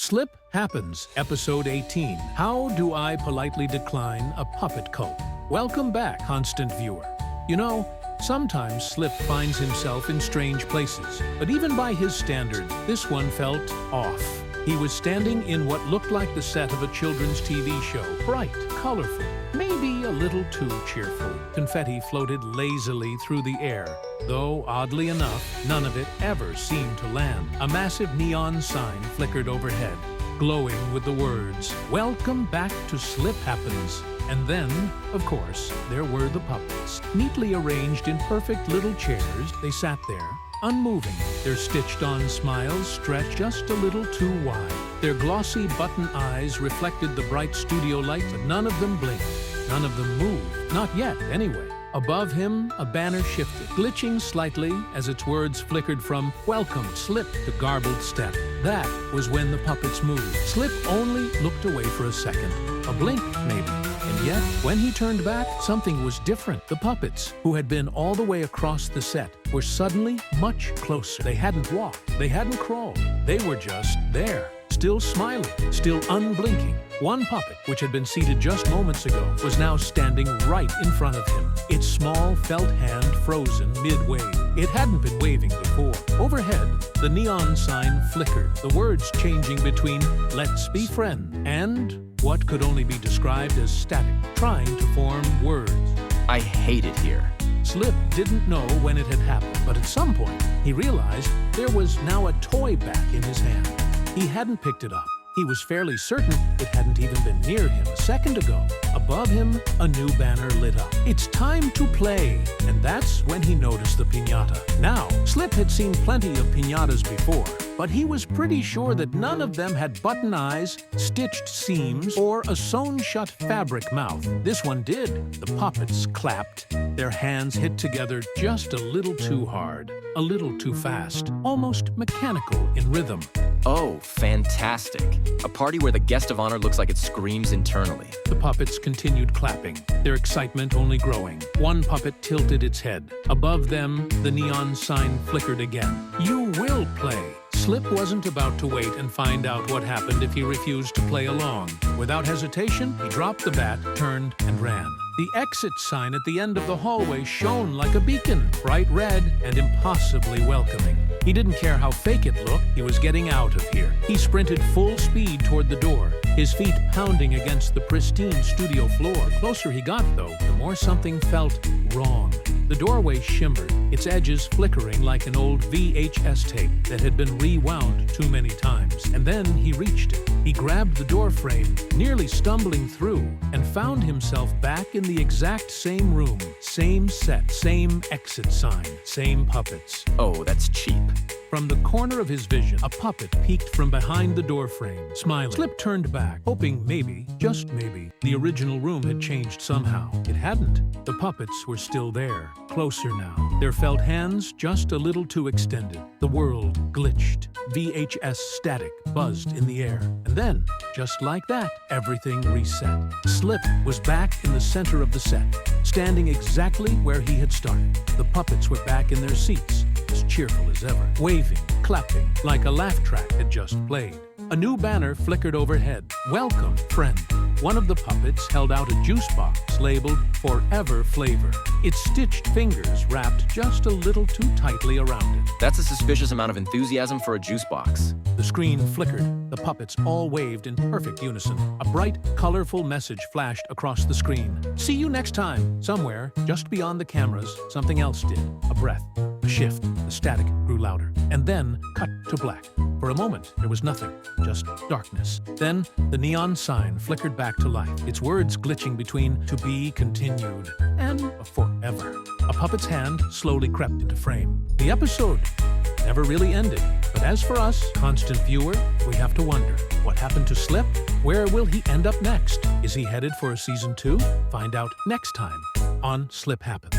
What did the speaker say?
Slip Happens, Episode 18. How do I politely decline a puppet cult? Welcome back, constant viewer. You know, sometimes Slip finds himself in strange places, but even by his standard, this one felt off. He was standing in what looked like the set of a children's TV show, bright, colorful, maybe a little too cheerful. Confetti floated lazily through the air, though, oddly enough, none of it ever seemed to land. A massive neon sign flickered overhead, glowing with the words, "Welcome back to Slip Happens." And then, of course, there were the puppets. Neatly arranged in perfect little chairs, they sat there, unmoving. Their stitched-on smiles stretched just a little too wide. Their glossy button eyes reflected the bright studio light, but none of them blinked. None of them moved. Not yet, anyway. Above him, a banner shifted, glitching slightly as its words flickered from "Welcome, Slip" to garbled step. That was when the puppets moved. Slip only looked away for a second. A blink, maybe. And yet, when he turned back, something was different. The puppets, who had been all the way across the set, were suddenly much closer. They hadn't walked. They hadn't crawled. They were just there, still smiling, still unblinking. One puppet, which had been seated just moments ago, was now standing right in front of him, its small felt hand frozen mid-wave. It hadn't been waving before. Overhead, the neon sign flickered, the words changing between "Let's be friends" and what could only be described as static, trying to form words. I hate it here. Slip didn't know when it had happened, but at some point, he realized there was now a toy back in his hand. He hadn't picked it up. He was fairly certain it hadn't even been near him a second ago. Above him, a new banner lit up. "It's time to play!" And that's when he noticed the piñata. Now, Slip had seen plenty of piñatas before, but he was pretty sure that none of them had button eyes, stitched seams, or a sewn-shut fabric mouth. This one did. The puppets clapped. Their hands hit together just a little too hard, a little too fast, almost mechanical in rhythm. Oh, fantastic. A party where the guest of honor looks like it screams internally. The puppets continued clapping, their excitement only growing. One puppet tilted its head. Above them, the neon sign flickered again. "You will play." Slip wasn't about to wait and find out what happened if he refused to play along. Without hesitation, he dropped the bat, turned, and ran. The exit sign at the end of the hallway shone like a beacon, bright red and impossibly welcoming. He didn't care how fake it looked, he was getting out of here. He sprinted full speed toward the door, his feet pounding against the pristine studio floor. The closer he got, though, the more something felt wrong. The doorway shimmered, its edges flickering like an old VHS tape that had been rewound too many times. And then he reached it. He grabbed the door frame, nearly stumbling through, and found himself back in the exact same room. Same set, same exit sign, same puppets. Oh, that's cheap. From the corner of his vision, a puppet peeked from behind the doorframe, smiling. Slip turned back, hoping maybe, just maybe, the original room had changed somehow. It hadn't. The puppets were still there, closer now. Their felt hands just a little too extended. The world glitched. VHS static buzzed in the air. And then, just like that, everything reset. Slip was back in the center of the set, standing exactly where he had started. The puppets were back in their seats, as cheerful as ever, waving, clapping, like a laugh track had just played. A new banner flickered overhead. "Welcome, friend." One of the puppets held out a juice box labeled "Forever Flavor." Its stitched fingers wrapped just a little too tightly around it. That's a suspicious amount of enthusiasm for a juice box. The screen flickered. The puppets all waved in perfect unison. A bright, colorful message flashed across the screen. "See you next time." Somewhere, just beyond the cameras, something else did. A breath. A shift. The static grew louder. And then cut to black. For a moment, there was nothing, just darkness. Then, the neon sign flickered back to life, its words glitching between "to be continued" and "forever." A puppet's hand slowly crept into frame. The episode never really ended. But as for us, constant viewer, we have to wonder, what happened to Slip? Where will he end up next? Is he headed for a season 2? Find out next time on Slip Happens.